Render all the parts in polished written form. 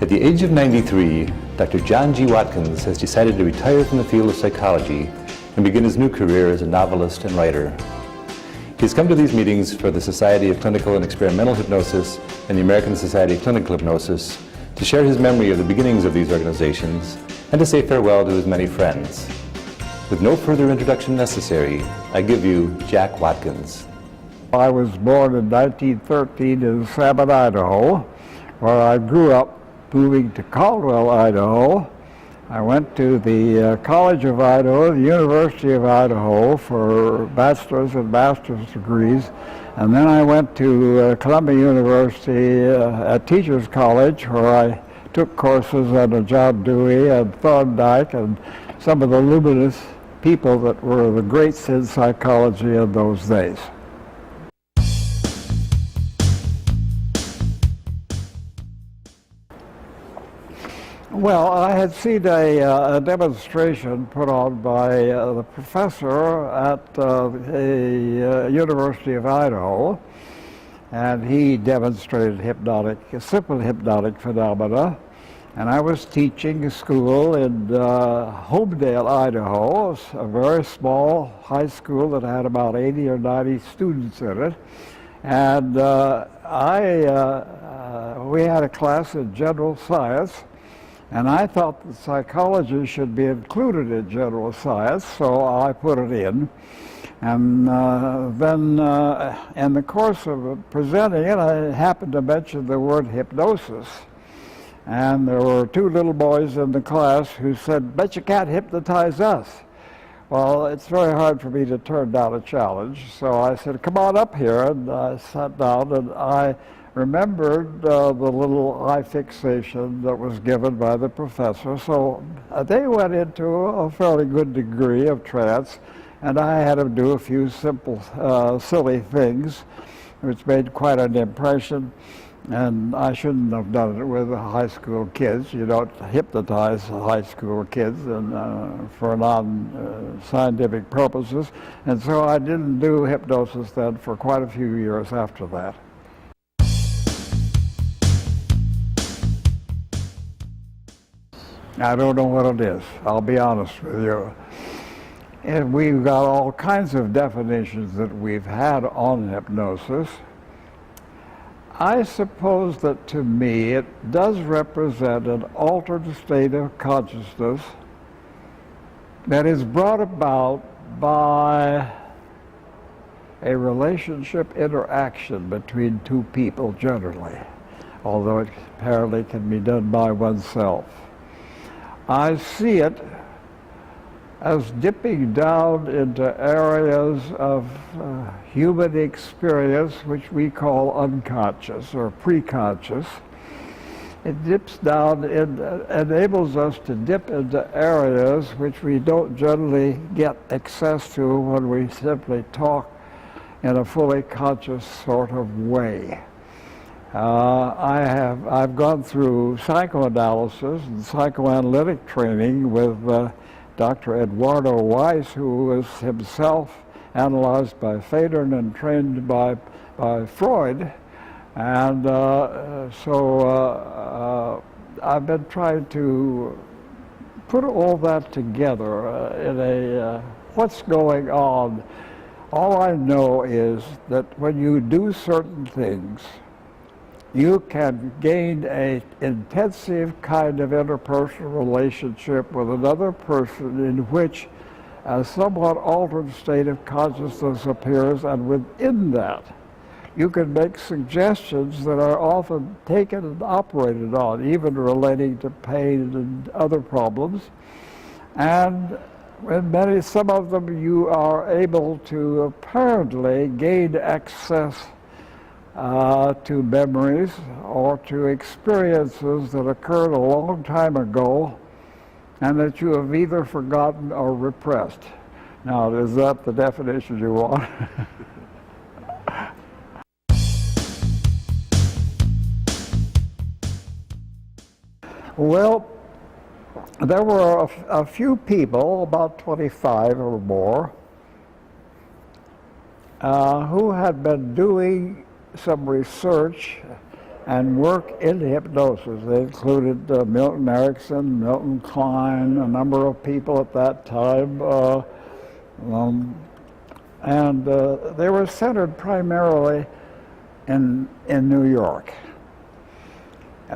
At the age of 93, Dr. John G. Watkins has decided to retire from the field of psychology and begin his new career as a novelist and writer. He has come to these meetings for the Society of Clinical and Experimental Hypnosis and the American Society of Clinical Hypnosis to share his memory of the beginnings of these organizations and to say farewell to his many friends. With no further introduction necessary, I give you Jack Watkins. I was born in 1913 in Salmon, Idaho, where I grew up. Moving to Caldwell, Idaho. I went to the College of Idaho, the University of Idaho for bachelor's and master's degrees, and then I went to Columbia University at Teachers College, where I took courses under John Dewey and Thorndike and some of the luminous people that were the greats in psychology in those days. Well, I had seen a demonstration put on by the professor at the University of Idaho, and he demonstrated simple hypnotic phenomena. And I was teaching a school in Homedale, Idaho, a very small high school that had about 80 or 90 students in it. And we had a class in general science. And I thought that psychology should be included in general science, so I put it in. And then in the course of presenting it, I happened to mention the word hypnosis. And there were two little boys in the class who said, "Bet you can't hypnotize us." Well, it's very hard for me to turn down a challenge, so I said, "Come on up here," and I sat down, and I remembered the little eye fixation that was given by the professor. So they went into a fairly good degree of trance, and I had them do a few simple, silly things, which made quite an impression. And I shouldn't have done it with high school kids. You don't hypnotize high school kids for non-scientific purposes. And so I didn't do hypnosis then for quite a few years after that. I don't know what it is, I'll be honest with you. And we've got all kinds of definitions that we've had on hypnosis. I suppose that to me it does represent an altered state of consciousness that is brought about by a relationship interaction between two people generally, although it apparently can be done by oneself. I see it as dipping down into areas of human experience which we call unconscious or preconscious. It dips down, it enables us to dip into areas which we don't generally get access to when we simply talk in a fully conscious sort of way. I've gone through psychoanalysis and psychoanalytic training with Dr. Eduardo Weiss, who was himself analyzed by Federn and trained by Freud. And so I've been trying to put all that together in a what's going on. All I know is that when you do certain things, you can gain an intensive kind of interpersonal relationship with another person in which a somewhat altered state of consciousness appears, and within that, you can make suggestions that are often taken and operated on, even relating to pain and other problems. And in some of them, you are able to apparently gain access to memories or to experiences that occurred a long time ago and that you have either forgotten or repressed. Now, is that the definition you want? Well, there were a few people, about 25 or more, who had been doing some research and work in hypnosis. They included Milton Erickson, Milton Klein, a number of people at that time, and they were centered primarily in New York.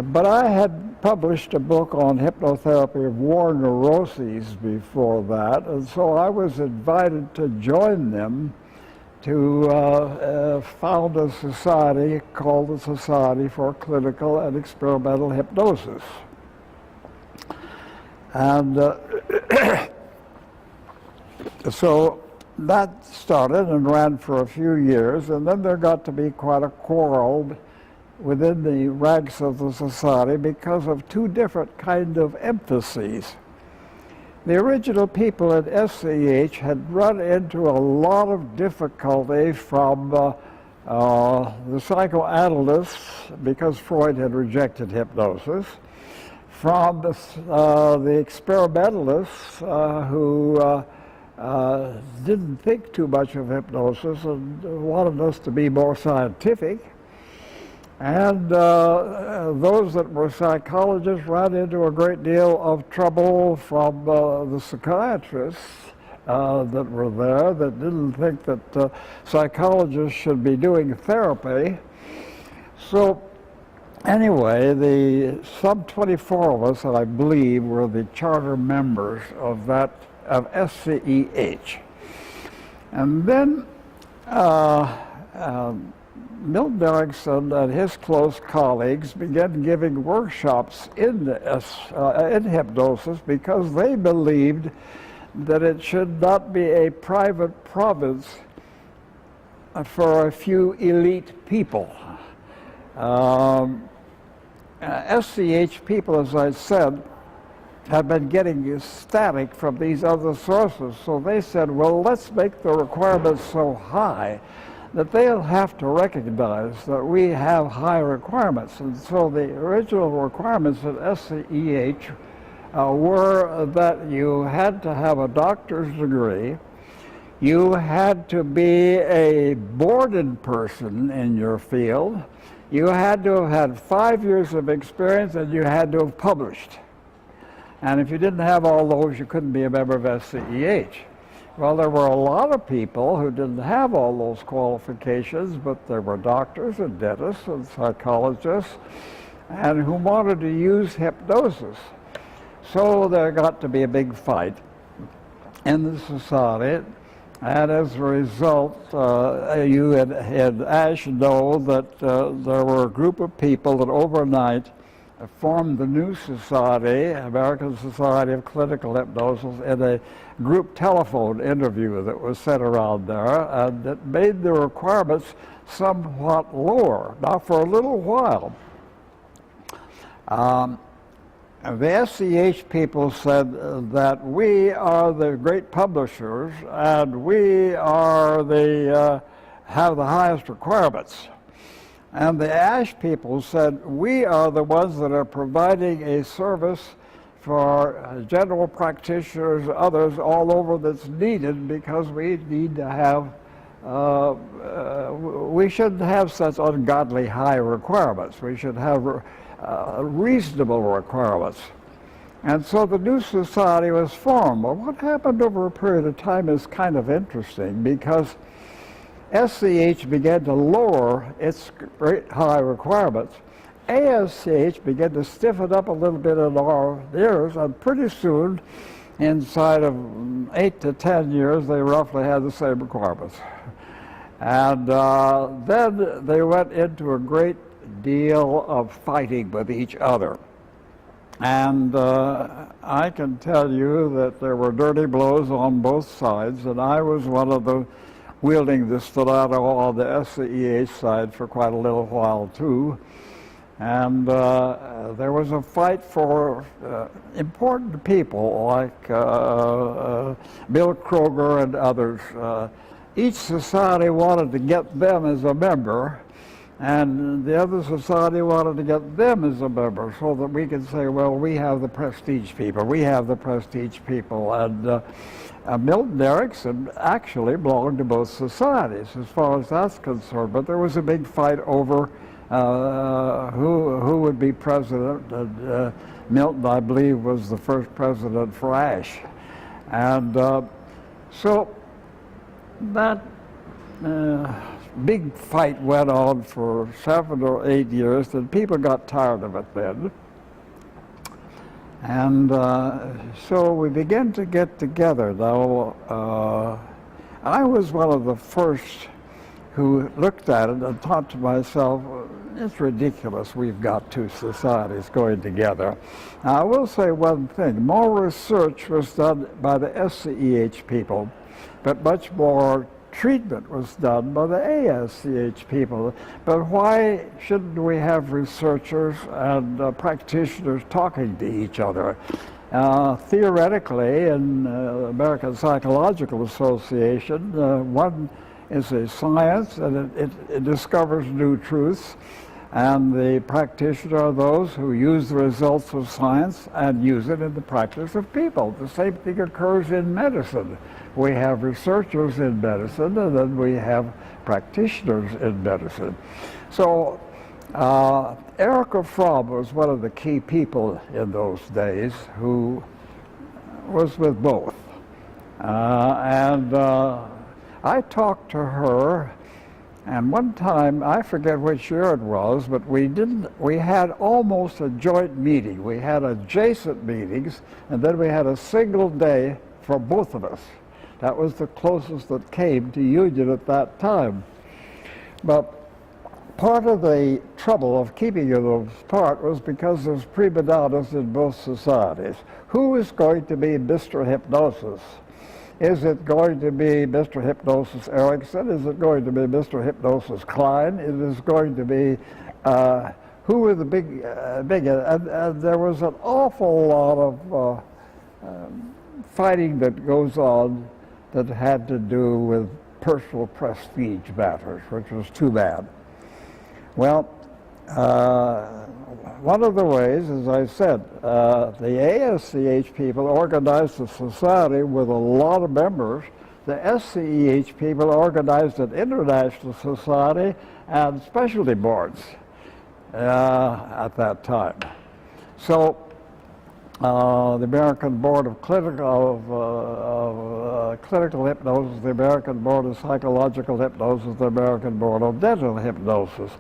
But I had published a book on hypnotherapy of war neuroses before that, and so I was invited to join them to found a society called the Society for Clinical and Experimental Hypnosis. And so that started and ran for a few years, and then there got to be quite a quarrel within the ranks of the society because of two different kind of emphases. The original people at SCH had run into a lot of difficulty from the psychoanalysts, because Freud had rejected hypnosis, from the experimentalists who didn't think too much of hypnosis and wanted us to be more scientific. And those that were psychologists ran into a great deal of trouble from the psychiatrists that were there that didn't think that psychologists should be doing therapy. So anyway, some 24 of us, I believe, were the charter members of SCEH. And then Milton Erickson and his close colleagues began giving workshops in hypnosis because they believed that it should not be a private province for a few elite people. SCH people, as I said, have been getting static from these other sources, so they said, well, let's make the requirements so high that they'll have to recognize that we have high requirements. And so the original requirements at SCEH were that you had to have a doctor's degree, you had to be a boarded person in your field, you had to have had 5 years of experience, and you had to have published. And if you didn't have all those, you couldn't be a member of SCEH. Well, there were a lot of people who didn't have all those qualifications, but there were doctors and dentists and psychologists and who wanted to use hypnosis. So there got to be a big fight in the society, and as a result, you had Ash know that there were a group of people that overnight formed the new society, American Society of Clinical Hypnosis, in a group telephone interview that was sent around there, and it made the requirements somewhat lower. Now, for a little while, the SCH people said that we are the great publishers and we are have the highest requirements. And the ASH people said, we are the ones that are providing a service for general practitioners, others all over that's needed because we need to have, we shouldn't have such ungodly high requirements. We should have reasonable requirements. And so the new society was formed. Well, what happened over a period of time is kind of interesting because SCH began to lower its great high requirements. ASCH began to stiffen up a little bit in our ears, and pretty soon, inside of 8 to 10 years, they roughly had the same requirements. And then they went into a great deal of fighting with each other. And I can tell you that there were dirty blows on both sides, and I was one of the wielding the stiletto on the SCEH side for quite a little while too. And there was a fight for important people like Bill Kroger and others. Each society wanted to get them as a member, and the other society wanted to get them as a member so that we could say, well, we have the prestige people, we have the prestige people. And Milton Erickson actually belonged to both societies as far as that's concerned, but there was a big fight over who would be president. And, Milton, I believe, was the first president for ASH. And so that big fight went on for 7 or 8 years, and people got tired of it then. And so we began to get together. Now, I was one of the first who looked at it and thought to myself, it's ridiculous we've got two societies going together. Now, I will say one thing. More research was done by the SCEH people, but much more treatment was done by the ASCH people. But why shouldn't we have researchers and practitioners talking to each other? Theoretically, in American Psychological Association, one is a science, and it discovers new truths, and the practitioner are those who use the results of science and use it in the practice of people. The same thing occurs in medicine. We have researchers in medicine, and then we have practitioners in medicine. So Erika Fromm was one of the key people in those days who was with both. I talked to her, and one time, I forget which year it was, but we had almost a joint meeting. We had adjacent meetings, and then we had a single day for both of us. That was the closest that came to union at that time. But part of the trouble of keeping those apart was because there's prima donnas in both societies. Who is going to be Mr. Hypnosis? Is it going to be Mr. Hypnosis Erickson? Is it going to be Mr. Hypnosis Klein? It is going to be, who were the big, and there was an awful lot of fighting that goes on that had to do with personal prestige matters, which was too bad. Well, one of the ways, as I said, the ASCH people organized a society with a lot of members. The SCEH people organized an international society and specialty boards at that time. So the American Board of Clinical Hypnosis, the American Board of Psychological Hypnosis, the American Board of Dental Hypnosis.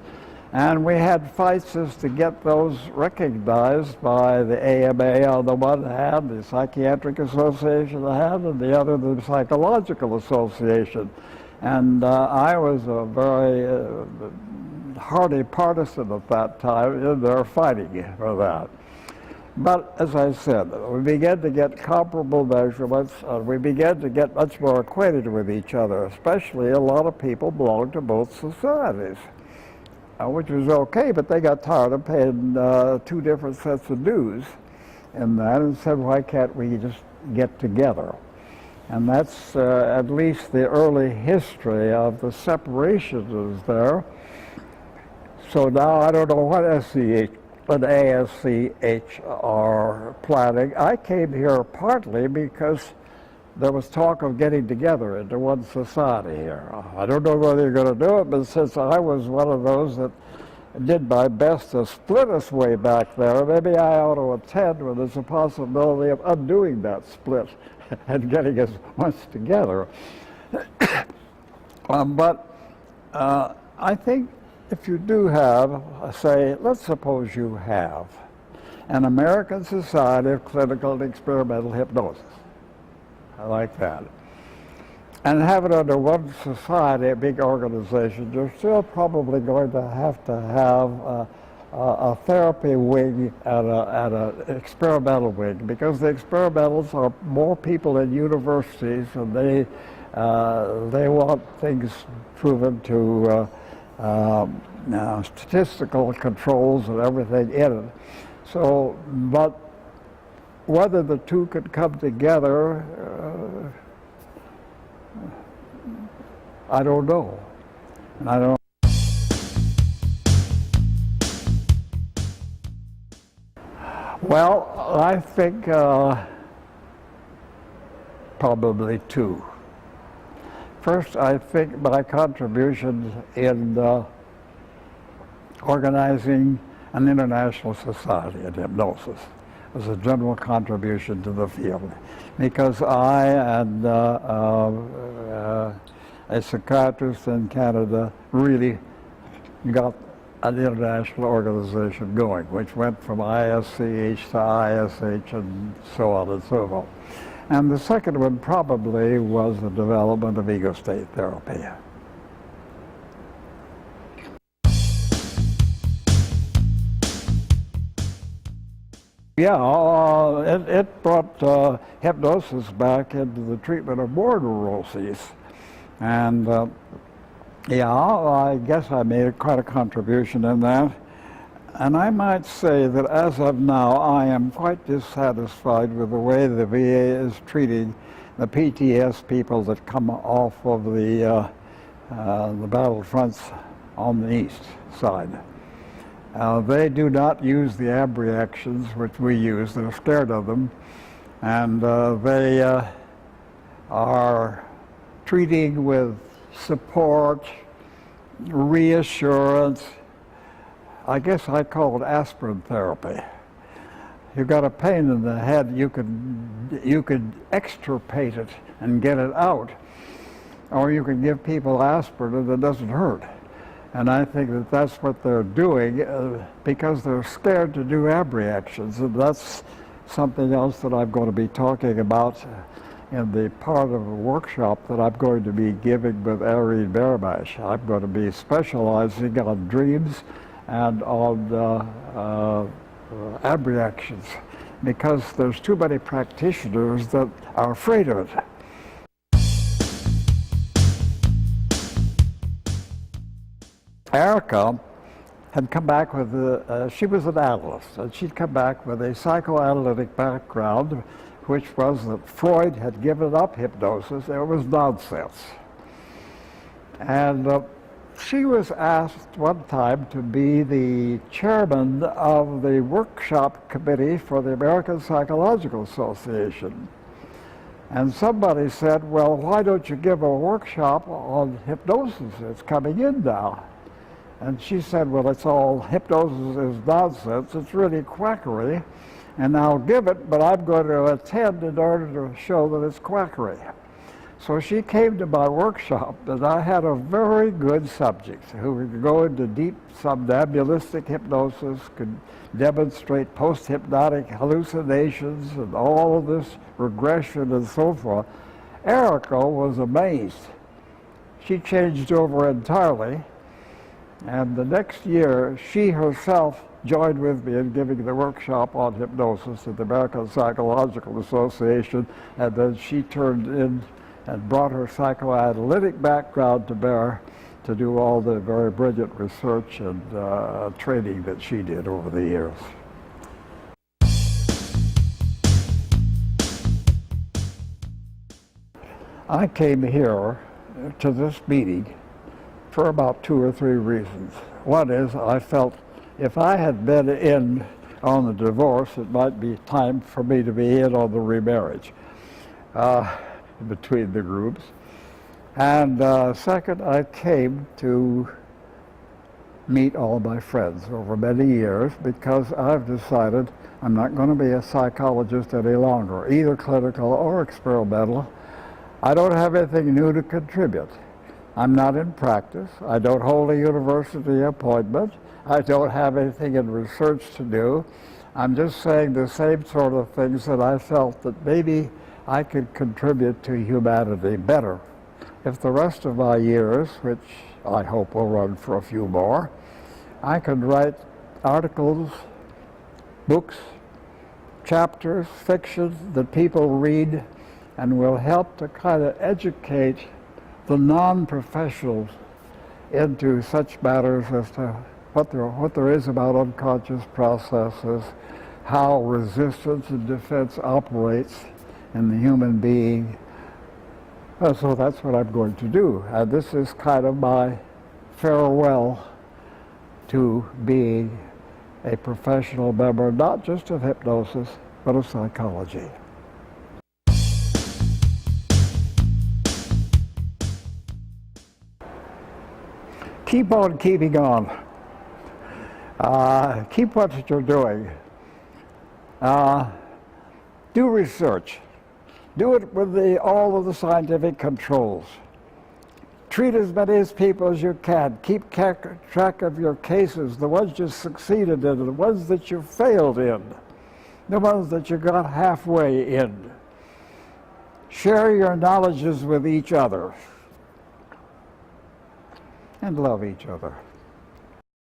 And we had fights as to get those recognized by the AMA on the one hand, the Psychiatric Association on the hand, and the other the Psychological Association. And I was a very hardy partisan at that time in their fighting for that. But as I said, we began to get comparable measurements, and we began to get much more acquainted with each other, especially a lot of people belonged to both societies. Which was okay, but they got tired of paying two different sets of dues in that and said, why can't we just get together? And that's at least the early history of the separation is there. So now I don't know what SCH and ASCH are planning. I came here partly because there was talk of getting together into one society here. I don't know whether you're going to do it, but since I was one of those that did my best to split us way back there, maybe I ought to attend when there's a possibility of undoing that split and getting us once together. But I think if you do have, say, let's suppose you have an American Society of Clinical and Experimental Hypnosis. I like that. And have it under one society, a big organization, you're still probably going to have a therapy wing and an experimental wing, because the experimentals are more people in universities, and they want things proven to statistical controls and everything in it. So, but whether the two could come together, I don't know. And I don't. Well, I think probably two. First, I think my contribution in organizing an international society in hypnosis as a general contribution to the field, because I and a psychiatrist in Canada really got an international organization going, which went from ISCH to ISH and so on and so forth. And the second one probably was the development of ego state therapy. Yeah, it brought hypnosis back into the treatment of more neuroses. And yeah, I guess I made quite a contribution in that. And I might say that as of now, I am quite dissatisfied with the way the VA is treating the PTS people that come off of the battlefronts on the east side. They do not use the ab reactions which we use. They're scared of them. And they are treating with support, reassurance. I guess I call it aspirin therapy. You've got a pain in the head, you could extirpate it and get it out. Or you can give people aspirin and it doesn't hurt. And I think that that's what they're doing because they're scared to do ab reactions. And that's something else that I'm going to be talking about in the part of a workshop that I'm going to be giving with Irene Berbash. I'm going to be specializing on dreams and on ab reactions because there's too many practitioners that are afraid of it. Erika had come back with, she was an analyst, and she'd come back with a psychoanalytic background, which was that Freud had given up hypnosis. It was nonsense. And she was asked one time to be the chairman of the workshop committee for the American Psychological Association. And somebody said, well, why don't you give a workshop on hypnosis? It's coming in now. And she said, well, it's all, hypnosis is nonsense, it's really quackery, and I'll give it, but I'm going to attend in order to show that it's quackery. So she came to my workshop, and I had a very good subject who could go into deep somnambulistic hypnosis, could demonstrate post-hypnotic hallucinations and all of this regression and so forth. Erika was amazed. She changed over entirely. And the next year, she herself joined with me in giving the workshop on hypnosis at the American Psychological Association, and then she turned in and brought her psychoanalytic background to bear to do all the very brilliant research and training that she did over the years. I came here to this meeting for about 2 or 3 reasons. One is I felt if I had been in on the divorce, it might be time for me to be in on the remarriage between the groups. And second, I came to meet all my friends over many years because I've decided I'm not going to be a psychologist any longer, either clinical or experimental. I don't have anything new to contribute. I'm not in practice. I don't hold a university appointment. I don't have anything in research to do. I'm just saying the same sort of things that I felt that maybe I could contribute to humanity better. If the rest of my years, which I hope will run for a few more, I could write articles, books, chapters, fiction that people read and will help to kind of educate the non-professionals into such matters as to what there is about unconscious processes, how resistance and defense operates in the human being. So that's what I'm going to do. And this is kind of my farewell to being a professional member, not just of hypnosis, but of psychology. Keep on keeping on. Keep what you're doing. Do research. Do it with all of the scientific controls. Treat as many people as you can. Keep track of your cases, the ones you succeeded in, the ones that you failed in, the ones that you got halfway in. Share your knowledges with each other and love each other.